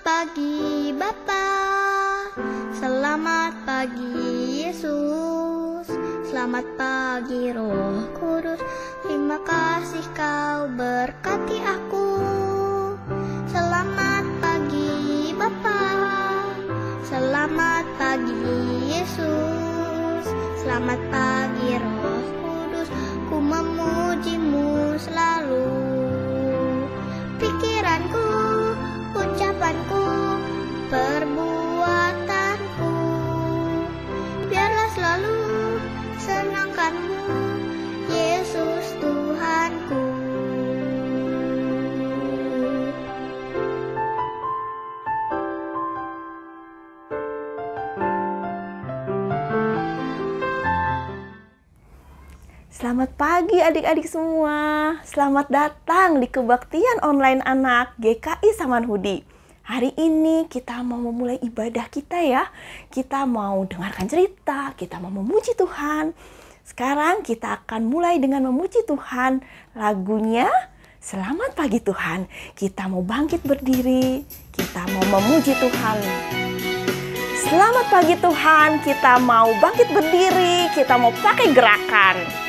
pagi Bapa, selamat pagi Yesus, selamat pagi Roh Kudus. Terima kasih kau berkati aku. Selamat pagi Bapa, selamat pagi Yesus, selamat pagi Roh Kudus. Ku memujimu selalu. Pikiranku, ucapanku, perbuatanku, biarlah selalu senangkanmu, Yesus Tuhanku. Selamat pagi adik-adik semua. Selamat datang di kebaktian online anak GKI Samanhudi. Hari ini kita mau memulai ibadah kita ya. Kita mau dengarkan cerita, kita mau memuji Tuhan. Sekarang kita akan mulai dengan memuji Tuhan. Lagunya Selamat Pagi Tuhan. Kita mau bangkit berdiri, kita mau memuji Tuhan. Selamat pagi Tuhan, kita mau bangkit berdiri, kita mau pakai gerakan.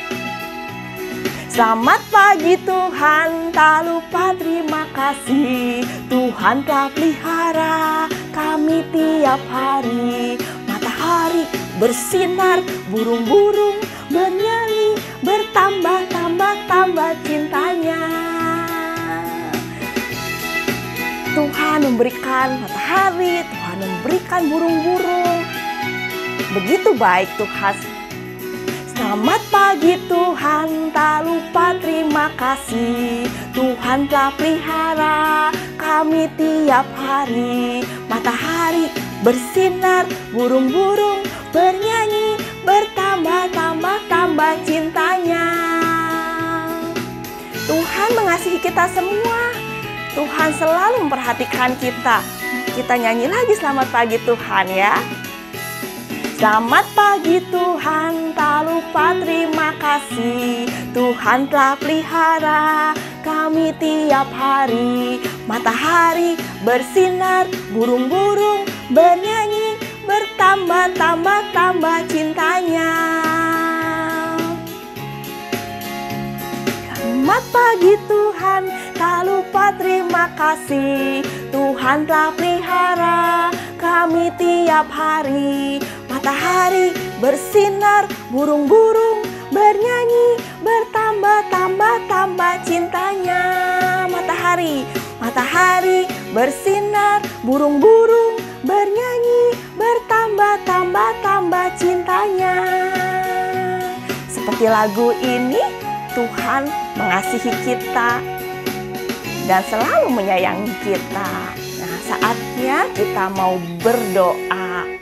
Selamat pagi Tuhan, tak lupa terima kasih. Tuhan telah pelihara kami tiap hari. Matahari bersinar, burung-burung bernyanyi, bertambah-tambah cintanya. Tuhan memberikan matahari, Tuhan memberikan burung-burung. Begitu baik Tuhan. Selamat pagi Tuhan, tak lupa terima kasih. Tuhan telah pelihara kami tiap hari. Matahari bersinar, burung-burung bernyanyi, bertambah-tambah cintanya. Tuhan mengasihi kita semua. Tuhan selalu memperhatikan kita. Kita nyanyi lagi selamat pagi Tuhan ya. Selamat pagi Tuhan, tak lupa terima kasih. Tuhan telah pelihara kami tiap hari. Matahari bersinar, burung-burung bernyanyi, bertambah-tambah cintanya. Selamat pagi Tuhan, tak lupa terima kasih. Tuhan telah pelihara kami tiap hari. Matahari bersinar, burung-burung bernyanyi, bertambah-tambah cintanya. Matahari bersinar, burung-burung bernyanyi, bertambah-tambah cintanya. Seperti lagu ini, Tuhan mengasihi kita dan selalu menyayangi kita. Nah, saatnya kita mau berdoa.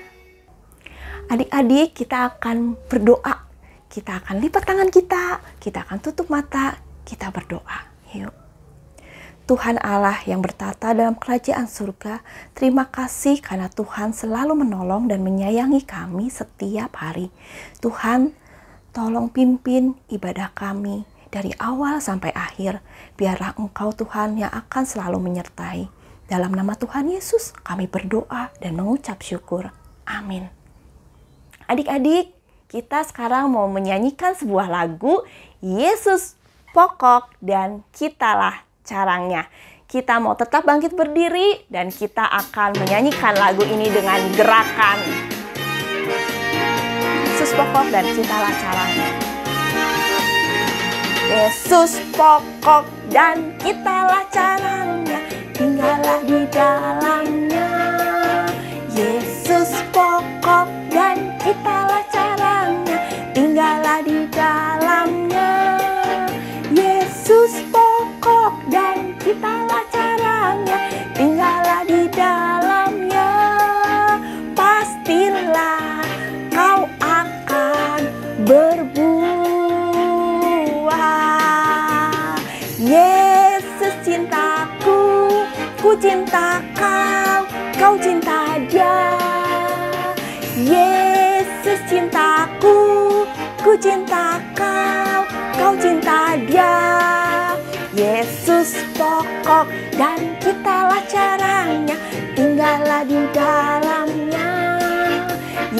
Adik-adik, kita akan berdoa. Kita akan lipat tangan kita akan tutup mata, kita berdoa. Yuk. Tuhan Allah yang bertata dalam kerajaan surga, terima kasih karena Tuhan selalu menolong dan menyayangi kami setiap hari. Tuhan, tolong pimpin ibadah kami dari awal sampai akhir. Biarlah Engkau Tuhan yang akan selalu menyertai. Dalam nama Tuhan Yesus, kami berdoa dan mengucap syukur. Amin. Adik-adik, kita sekarang mau menyanyikan sebuah lagu Yesus Pokok dan Kitalah Carangnya. Kita mau tetap bangkit berdiri dan kita akan menyanyikan lagu ini dengan gerakan Yesus Pokok dan Kitalah Carangnya. Yesus pokok dan kitalah carangnya, tinggallah di dalamnya. Yesus pokok dan kitalah carangnya, tinggallah di dalamnya. Yesus pokok dan kitalah carangnya, tinggallah di dalamnya. Pastilah kau akan berbuah. Yesus cintaku, ku cinta kau, kau cinta dia. Yesus cintaku, ku cinta kau, kau cinta dia. Yesus pokok dan kitalah carangnya,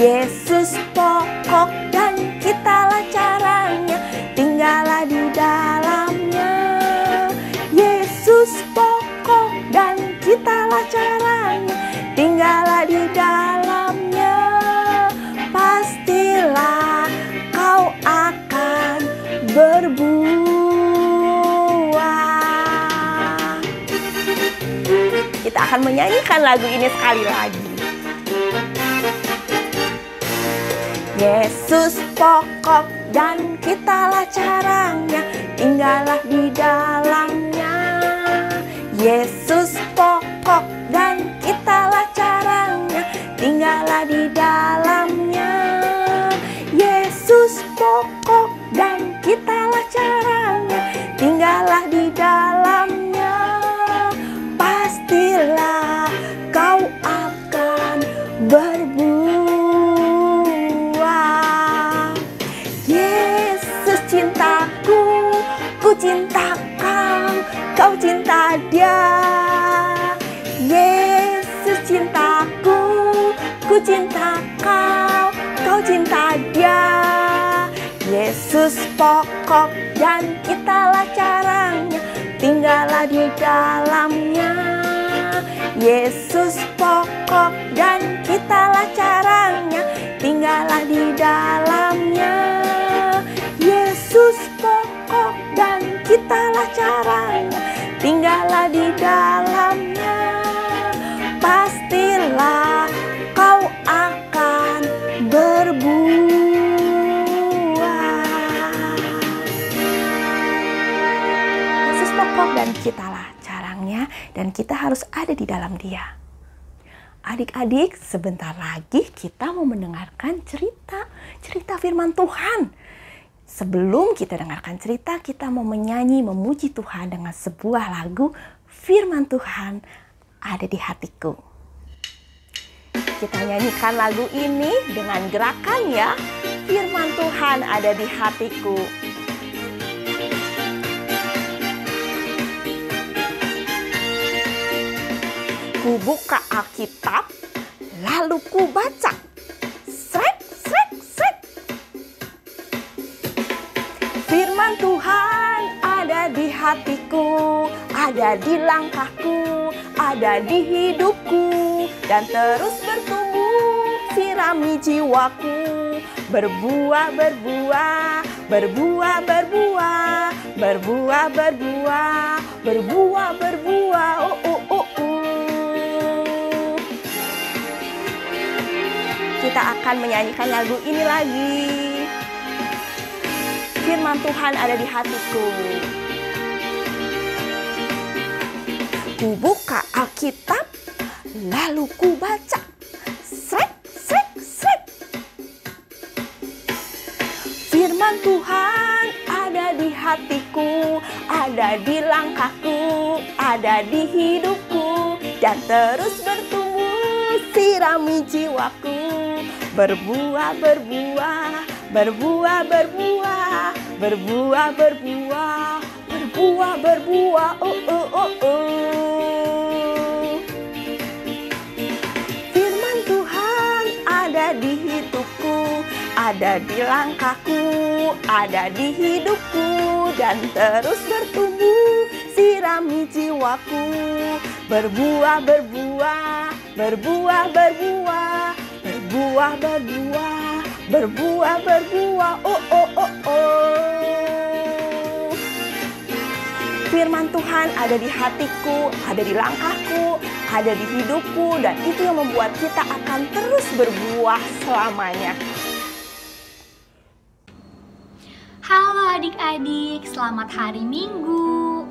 Yesus pokok dan kitalah caranya, tinggallah di dalamnya. Yesus pokok dan kitalah caranya, tinggallah di dalamnya. Pastilah kau akan berbuah. Kita akan menyanyikan lagu ini sekali lagi. Yesus pokok dan kitalah caranya, tinggallah di dalamnya. Yesus pokok dan kitalah caranya, tinggallah di dalamnya. Yesus pokok dan kitalah caranya, tinggallah di dalamnya. Pastilah kau akan berbuah. Yesus cintaku, ku cinta kau, kau cinta dia. Yesus cintaku, ku cinta kau, kau cinta dia. Yesus pokok dan kitalah caranya, tinggallah di dalamnya. Yesus pokok dan kitalah caranya, tinggallah di dalamnya. Yesus pokok dan kitalah caranya, tinggallah di dalamnya. Pastilah kau akan berbuah. Yesus pokok dan kitalah caranya, dan kita harus ada di dalam Dia. Adik-adik, sebentar lagi kita mau mendengarkan cerita firman Tuhan. Sebelum kita dengarkan cerita, kita mau menyanyi memuji Tuhan dengan sebuah lagu firman Tuhan ada di hatiku. Kita nyanyikan lagu ini dengan gerakan ya. Firman Tuhan ada di hatiku. Ku buka Alkitab, lalu ku baca. Srek, srek, srek. Firman Tuhan ada di hatiku, ada di langkahku, ada di hidupku, dan terus bertumbuh, sirami jiwaku. Berbuah, berbuah, berbuah, berbuah, berbuah, berbuah, berbuah, berbuah, Kita akan menyanyikan lagu ini lagi. Firman Tuhan ada di hatiku. Ku buka Alkitab, lalu ku baca. Srek, srek, srek. Firman Tuhan ada di hatiku, ada di langkahku, ada di hidupku, dan terus bertumbuh, sirami jiwaku. Berbuah, berbuah, berbuah, berbuah, berbuah, berbuah, berbuah, berbuah, Firman Tuhan ada di hidupku, ada di langkahku, ada di hidupku, dan terus bertumbuh, sirami jiwaku. Berbuah, berbuah, berbuah, berbuah, berbuah, berbuah, berbuah, berbuah, Firman Tuhan ada di hatiku, ada di langkahku, ada di hidupku, dan itu yang membuat kita akan terus berbuah selamanya. Halo adik-adik, selamat hari Minggu.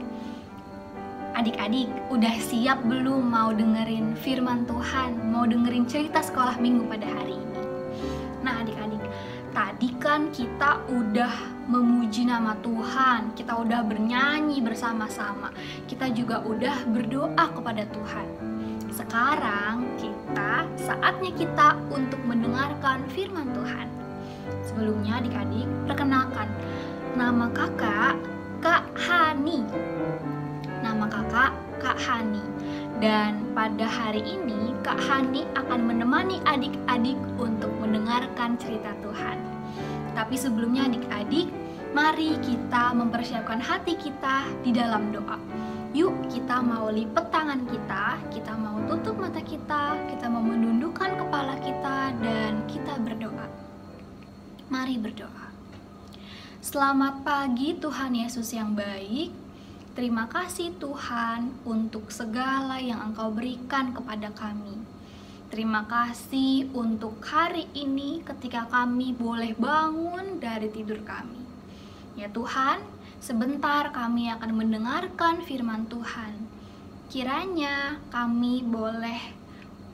Adik-adik, udah siap belum mau dengerin firman Tuhan, mau dengerin cerita sekolah minggu pada hari ini? Nah adik-adik, tadi kan kita udah memuji nama Tuhan, kita udah bernyanyi bersama-sama, kita juga udah berdoa kepada Tuhan. Sekarang saatnya kita untuk mendengarkan firman Tuhan. Sebelumnya adik-adik, perkenalkan, nama kakak Kak Hani. Nama kakak Kak Hani. Dan pada hari ini Kak Hani akan menemani adik-adik untuk mendengarkan cerita Tuhan. Tapi sebelumnya adik-adik, mari kita mempersiapkan hati kita di dalam doa. Yuk kita mau lipat tangan kita mau tutup mata kita mau menundukkan kepala kita dan kita berdoa. Mari berdoa. Selamat pagi Tuhan Yesus yang baik. Terima kasih Tuhan untuk segala yang Engkau berikan kepada kami. Terima kasih untuk hari ini ketika kami boleh bangun dari tidur kami. Ya Tuhan, sebentar kami akan mendengarkan firman Tuhan. Kiranya kami boleh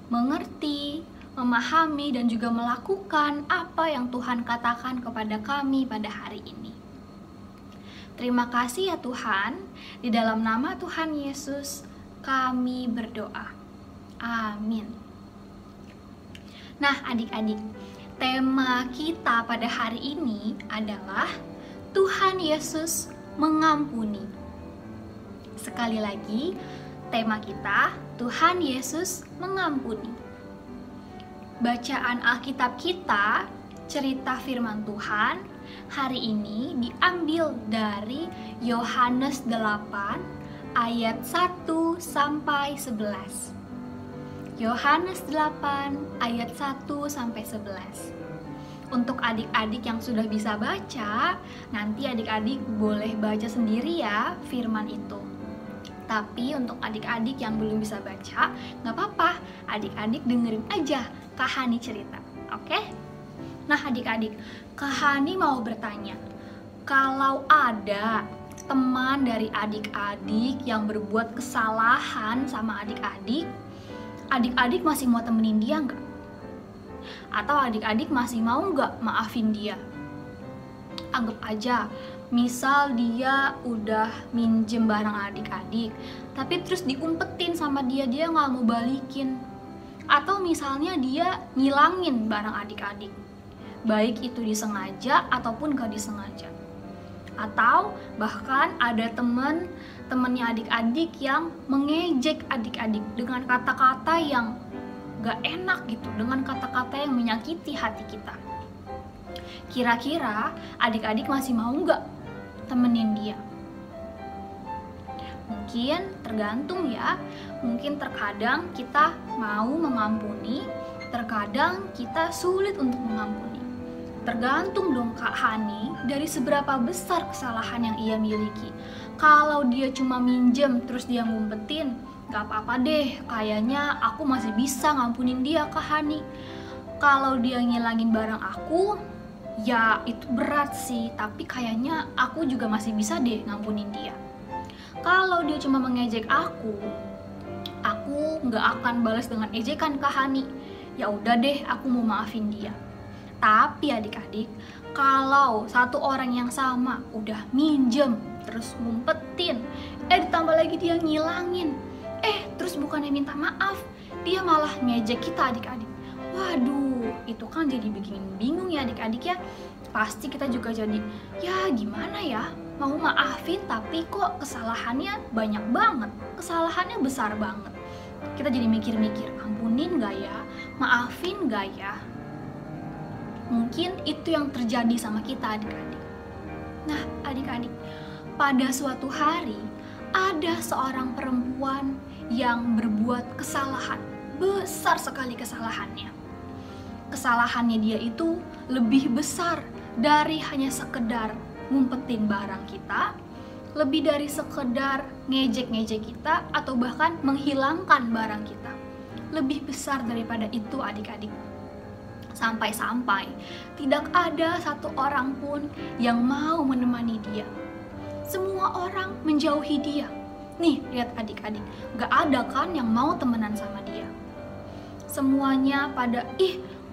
mengerti, memahami dan juga melakukan apa yang Tuhan katakan kepada kami pada hari ini. Terima kasih ya Tuhan, di dalam nama Tuhan Yesus kami berdoa. Amin. Nah adik-adik, tema kita pada hari ini adalah Tuhan Yesus mengampuni. Sekali lagi, tema kita Tuhan Yesus mengampuni. Bacaan Alkitab kita, cerita firman Tuhan, hari ini diambil dari Yohanes 8 ayat 1 sampai 11. Yohanes 8 ayat 1 sampai 11. Untuk adik-adik yang sudah bisa baca, nanti adik-adik boleh baca sendiri ya firman itu. Tapi untuk adik-adik yang belum bisa baca, nggak apa-apa, adik-adik dengerin aja Kak Hani cerita, oke? Nah adik-adik, Kak Hani mau bertanya, kalau ada teman dari adik-adik yang berbuat kesalahan sama adik-adik, adik-adik masih mau temenin dia nggak? Atau adik-adik masih mau nggak maafin dia? Anggap aja, misal dia udah minjem barang adik-adik, tapi terus diumpetin sama dia nggak mau balikin. Atau misalnya dia ngilangin barang adik-adik, baik itu disengaja ataupun gak disengaja. Atau bahkan ada temennya adik-adik yang mengejek adik-adik dengan kata-kata yang gak enak gitu, dengan kata-kata yang menyakiti hati kita. Kira-kira adik-adik masih mau gak temenin dia? Mungkin tergantung ya, mungkin terkadang kita mau mengampuni, terkadang kita sulit untuk mengampuni. Tergantung dong Kak Hani dari seberapa besar kesalahan yang ia miliki. Kalau dia cuma minjem terus dia ngumpetin, gak apa-apa deh, kayaknya aku masih bisa ngampunin dia Kak Hani. Kalau dia ngilangin barang aku, ya itu berat sih, tapi kayaknya aku juga masih bisa deh ngampunin dia. Kalau dia cuma mengejek aku nggak akan balas dengan ejekan Kak Hani. Ya udah deh, aku mau maafin dia. Tapi adik-adik, kalau satu orang yang sama udah minjem, terus ngumpetin, ditambah lagi dia ngilangin, terus bukannya minta maaf, dia malah ngejek kita adik-adik. Waduh, itu kan jadi bikin bingung ya adik-adik ya. Pasti kita juga jadi, ya gimana ya, mau maafin tapi kok kesalahannya banyak banget, kesalahannya besar banget. Kita jadi mikir-mikir, ampunin gak ya, maafin gak ya. Mungkin itu yang terjadi sama kita adik-adik. Nah adik-adik, pada suatu hari ada seorang perempuan yang berbuat kesalahan, besar sekali kesalahannya. Kesalahannya dia itu lebih besar dari hanya sekedar ngumpetin barang kita, lebih dari sekedar ngejek-ngejek kita, atau bahkan menghilangkan barang kita. Lebih besar daripada itu adik-adik. Sampai-sampai tidak ada satu orang pun yang mau menemani dia. Semua orang menjauhi dia. Nih, lihat adik-adik, gak ada kan yang mau temenan sama dia. Semuanya pada,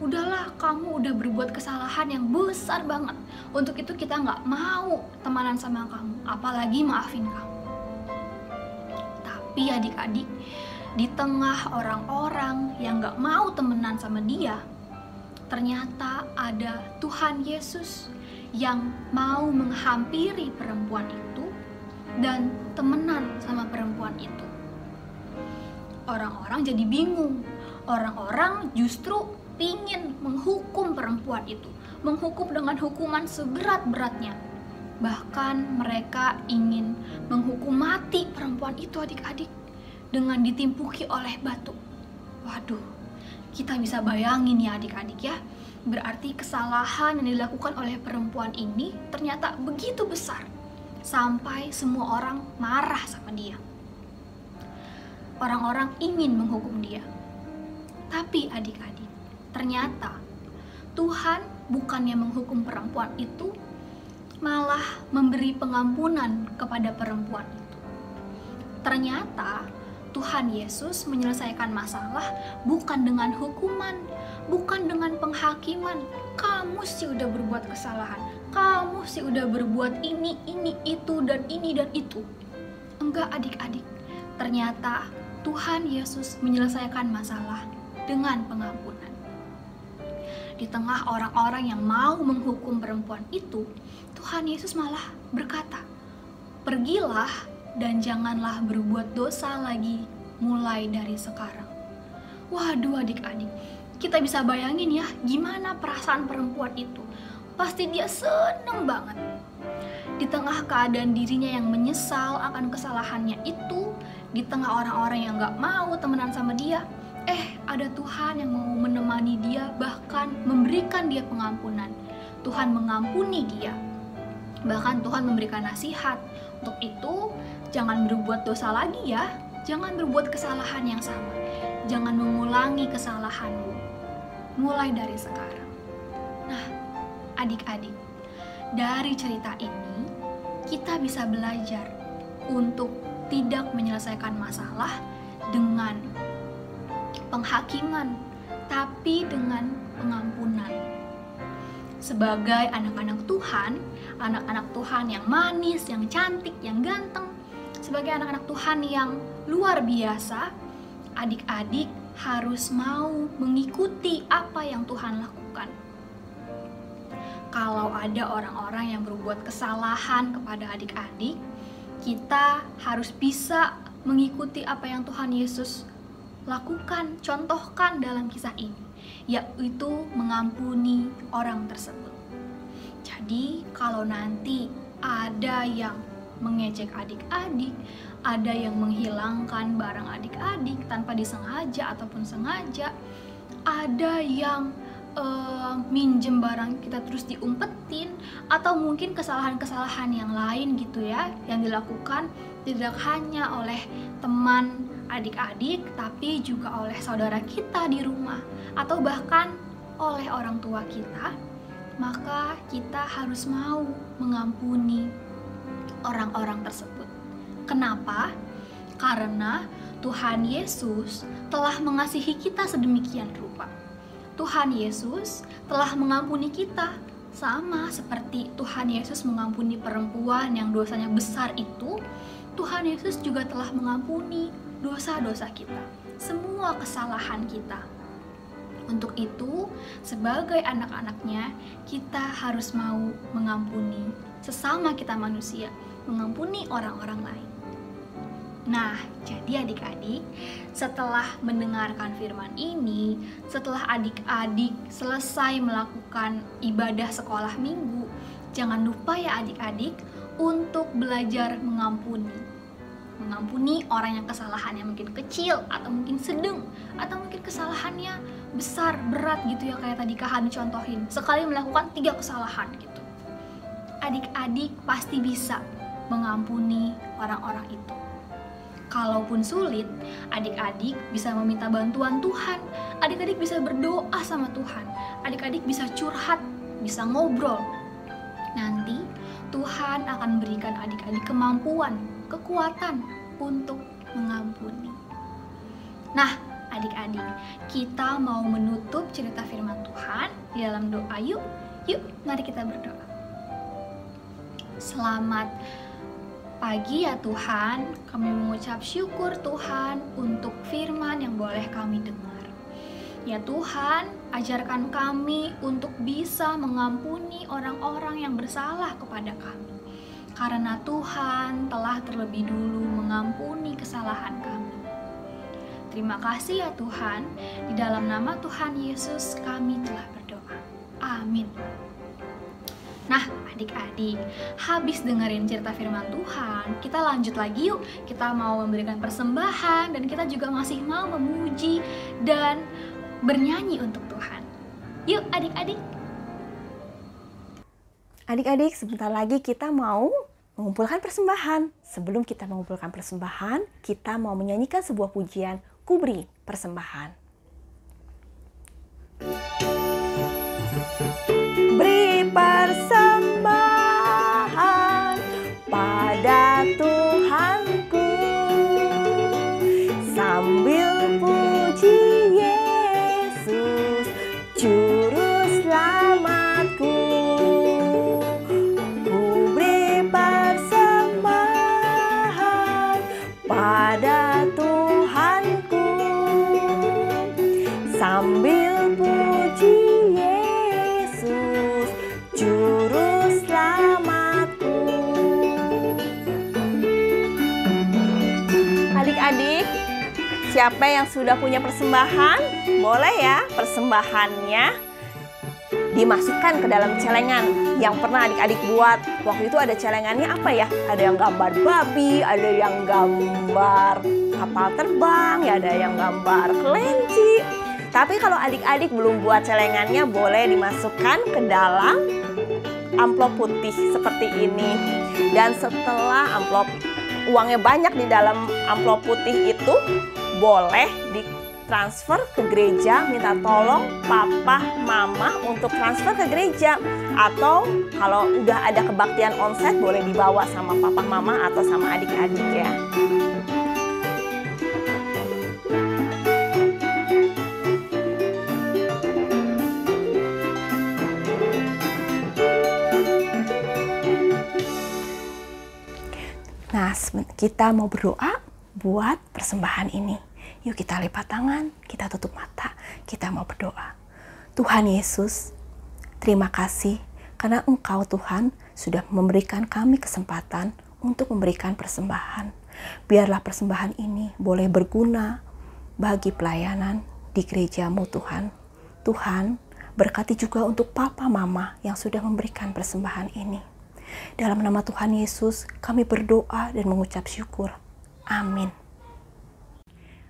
udahlah kamu udah berbuat kesalahan yang besar banget. Untuk itu kita gak mau temenan sama kamu, apalagi maafin kamu. Tapi adik-adik, di tengah orang-orang yang gak mau temenan sama dia, ternyata ada Tuhan Yesus yang mau menghampiri perempuan itu dan temenan sama perempuan itu. orang-orang jadi bingung. Orang-orang justru ingin menghukum perempuan itu, menghukum dengan hukuman seberat-beratnya. Bahkan mereka ingin menghukum mati perempuan itu, adik-adik, dengan ditimpuki oleh batu. Waduh, kita bisa bayangin ya adik-adik ya, berarti kesalahan yang dilakukan oleh perempuan ini ternyata begitu besar, sampai semua orang marah sama dia. Orang-orang ingin menghukum dia. Tapi adik-adik, ternyata Tuhan bukannya menghukum perempuan itu, malah memberi pengampunan kepada perempuan itu. Ternyata Tuhan Yesus menyelesaikan masalah bukan dengan hukuman, bukan dengan penghakiman. Kamu sih udah berbuat kesalahan, kamu sih udah berbuat ini, itu, dan ini, dan itu. Enggak adik-adik, ternyata Tuhan Yesus menyelesaikan masalah dengan pengampunan. Di tengah orang-orang yang mau menghukum perempuan itu, Tuhan Yesus malah berkata, "Pergilah dan janganlah berbuat dosa lagi mulai dari sekarang." Waduh adik-adik, kita bisa bayangin ya gimana perasaan perempuan itu. Pasti dia seneng banget. Di tengah keadaan dirinya yang menyesal akan kesalahannya itu, di tengah orang-orang yang gak mau temenan sama dia, ada Tuhan yang mau menemani dia, bahkan memberikan dia pengampunan. Tuhan mengampuni dia, bahkan Tuhan memberikan nasihat. Untuk itu, jangan berbuat dosa lagi ya, jangan berbuat kesalahan yang sama, jangan mengulangi kesalahanmu mulai dari sekarang. Nah, adik-adik, dari cerita ini kita bisa belajar untuk tidak menyelesaikan masalah dengan penghakiman, tapi dengan pengampunan. Sebagai anak-anak Tuhan yang manis, yang cantik, yang ganteng, sebagai anak-anak Tuhan yang luar biasa, adik-adik harus mau mengikuti apa yang Tuhan lakukan. Kalau ada orang-orang yang berbuat kesalahan kepada adik-adik, kita harus bisa mengikuti apa yang Tuhan Yesus lakukan, contohkan dalam kisah ini, yaitu mengampuni orang tersebut. Jadi kalau nanti ada yang mengejek adik-adik, ada yang menghilangkan barang adik-adik tanpa disengaja ataupun sengaja, ada yang minjem barang kita terus diumpetin, atau mungkin kesalahan-kesalahan yang lain gitu ya, yang dilakukan tidak hanya oleh teman adik-adik, tapi juga oleh saudara kita di rumah, atau bahkan oleh orang tua kita, maka kita harus mau mengampuni orang-orang tersebut. Kenapa? Karena Tuhan Yesus telah mengasihi kita sedemikian rupa. Tuhan Yesus telah mengampuni kita, sama seperti Tuhan Yesus mengampuni perempuan yang dosanya besar itu. Tuhan Yesus juga telah mengampuni dosa-dosa kita, semua kesalahan kita. Untuk itu, sebagai anak-anaknya, kita harus mau mengampuni sesama kita manusia, mengampuni orang-orang lain. Nah, jadi adik-adik, setelah mendengarkan firman ini, setelah adik-adik selesai melakukan ibadah sekolah minggu, jangan lupa ya adik-adik untuk belajar mengampuni. Mengampuni orang yang kesalahannya mungkin kecil, atau mungkin sedang, atau mungkin kesalahannya besar, berat gitu ya, kayak tadi Kak Hani contohin, sekali melakukan 3 kesalahan gitu. Adik-adik pasti bisa mengampuni orang-orang itu. Kalaupun sulit, adik-adik bisa meminta bantuan Tuhan, adik-adik bisa berdoa sama Tuhan, adik-adik bisa curhat, bisa ngobrol. Nanti Tuhan akan berikan adik-adik kemampuan, kekuatan untuk mengampuni. Nah, adik-adik, kita mau menutup cerita firman Tuhan di dalam doa. Yuk, mari kita berdoa. Selamat pagi ya Tuhan, kami mengucap syukur Tuhan untuk firman yang boleh kami dengar. Ya Tuhan, ajarkan kami untuk bisa mengampuni orang-orang yang bersalah kepada kami, karena Tuhan telah terlebih dulu mengampuni kesalahan kami. Terima kasih ya Tuhan, di dalam nama Tuhan Yesus kami telah berdoa. Amin. Nah, adik-adik, habis dengerin cerita firman Tuhan, kita lanjut lagi yuk. Kita mau memberikan persembahan dan kita juga masih mau memuji dan bernyanyi untuk Tuhan. Yuk adik-adik. Adik-adik, sebentar lagi kita mau mengumpulkan persembahan. Sebelum kita mengumpulkan persembahan, kita mau menyanyikan sebuah pujian, Ku Beri Persembahan. Beri persembahan pada Tuhanku, sambil puji Yesus, Juru Selamatku. Ku beri persembahan pada Tuhanku, sambil puji Yesus, Juru Selamatku. Adik-adik, siapa yang sudah punya persembahan? Boleh ya persembahannya dimasukkan ke dalam celengan yang pernah adik-adik buat. Waktu itu ada celengannya apa ya? Ada yang gambar babi, ada yang gambar kapal terbang, ya ada yang gambar kelinci. Tapi kalau adik-adik belum buat celengannya, boleh dimasukkan ke dalam amplop putih seperti ini. Dan setelah amplop uangnya banyak di dalam amplop putih itu, boleh ditransfer ke gereja, minta tolong papa, mama untuk transfer ke gereja. Atau kalau udah ada kebaktian onsite, boleh dibawa sama papa, mama atau sama adik-adik ya. Nah, kita mau berdoa buat persembahan ini. Yuk kita lipat tangan, kita tutup mata, kita mau berdoa. Tuhan Yesus, terima kasih karena Engkau Tuhan sudah memberikan kami kesempatan untuk memberikan persembahan. Biarlah persembahan ini boleh berguna bagi pelayanan di gereja-Mu Tuhan. Tuhan, berkati juga untuk papa mama yang sudah memberikan persembahan ini. Dalam nama Tuhan Yesus, kami berdoa dan mengucap syukur. Amin.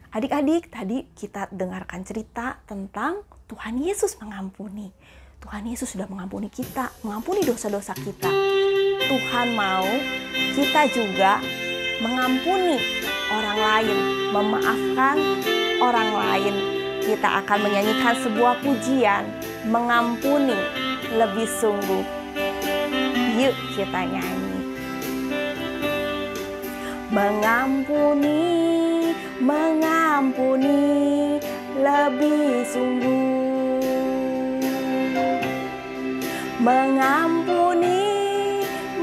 Adik-adik, tadi kita dengarkan cerita tentang Tuhan Yesus mengampuni. Tuhan Yesus sudah mengampuni kita, mengampuni dosa-dosa kita. Tuhan mau kita juga mengampuni orang lain, memaafkan orang lain. Kita akan menyanyikan sebuah pujian, mengampuni lebih sungguh. Yuk kita nyanyi. Mengampuni, mengampuni lebih sungguh. Mengampuni,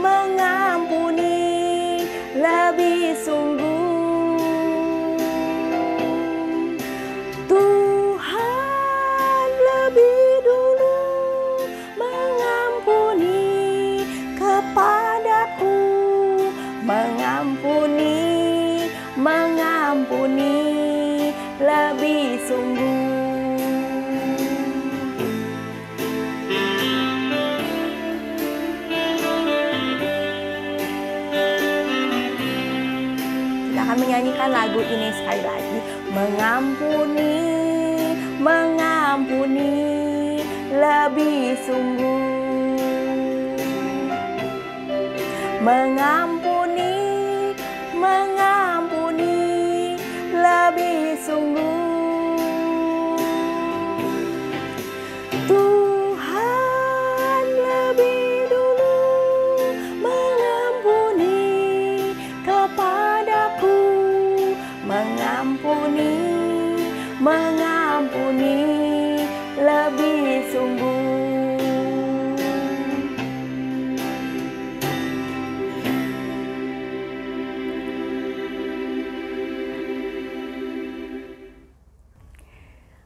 mengampuni lebih sungguh. Tuhan lebih dulu mengampuni kepadaku, mengampuni, mengampuni lebih sungguh. Kita akan menyanyikan lagu ini sekali lagi. Mengampuni, mengampuni lebih sungguh. Mengampuni, mengampuni lebih sungguh. Tuhan lebih dulu mengampuni kepadaku, mengampuni, mengampuni lebih sungguh.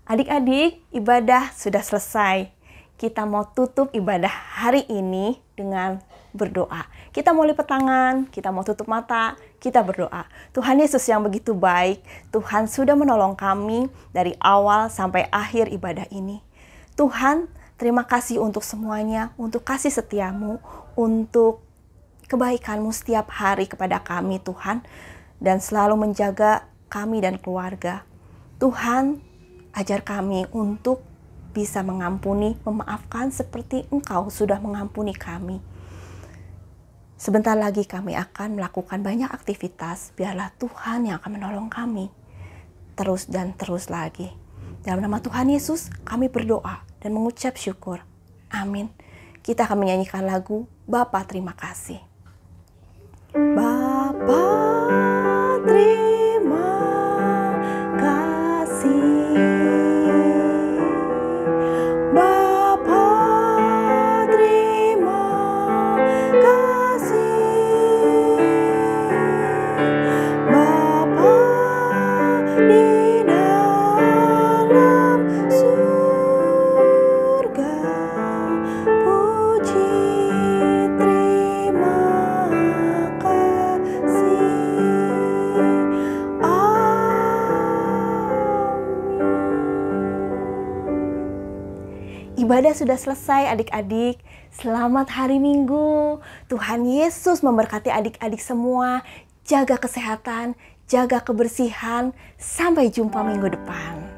Adik-adik, ibadah sudah selesai. Kita mau tutup ibadah hari ini dengan berdoa. Kita mau lipat tangan, kita mau tutup mata, kita berdoa. Tuhan Yesus yang begitu baik, Tuhan sudah menolong kami dari awal sampai akhir ibadah ini. Tuhan, terima kasih untuk semuanya, untuk kasih setiamu, untuk kebaikanmu setiap hari kepada kami Tuhan, dan selalu menjaga kami dan keluarga. Tuhan, ajar kami untuk bisa mengampuni, memaafkan seperti Engkau sudah mengampuni kami. Sebentar lagi kami akan melakukan banyak aktivitas, biarlah Tuhan yang akan menolong kami. Terus dan terus lagi. Dalam nama Tuhan Yesus, kami berdoa dan mengucap syukur. Amin. Kita akan menyanyikan lagu Bapa Terima Kasih. Bapa terima kasih. Bapa terima kasih. Bapa di dalam surga, puji terima kasih. Ibadah sudah selesai adik-adik. Selamat hari Minggu. Tuhan Yesus memberkati adik-adik semua. Jaga kesehatan, jaga kebersihan. Sampai jumpa minggu depan.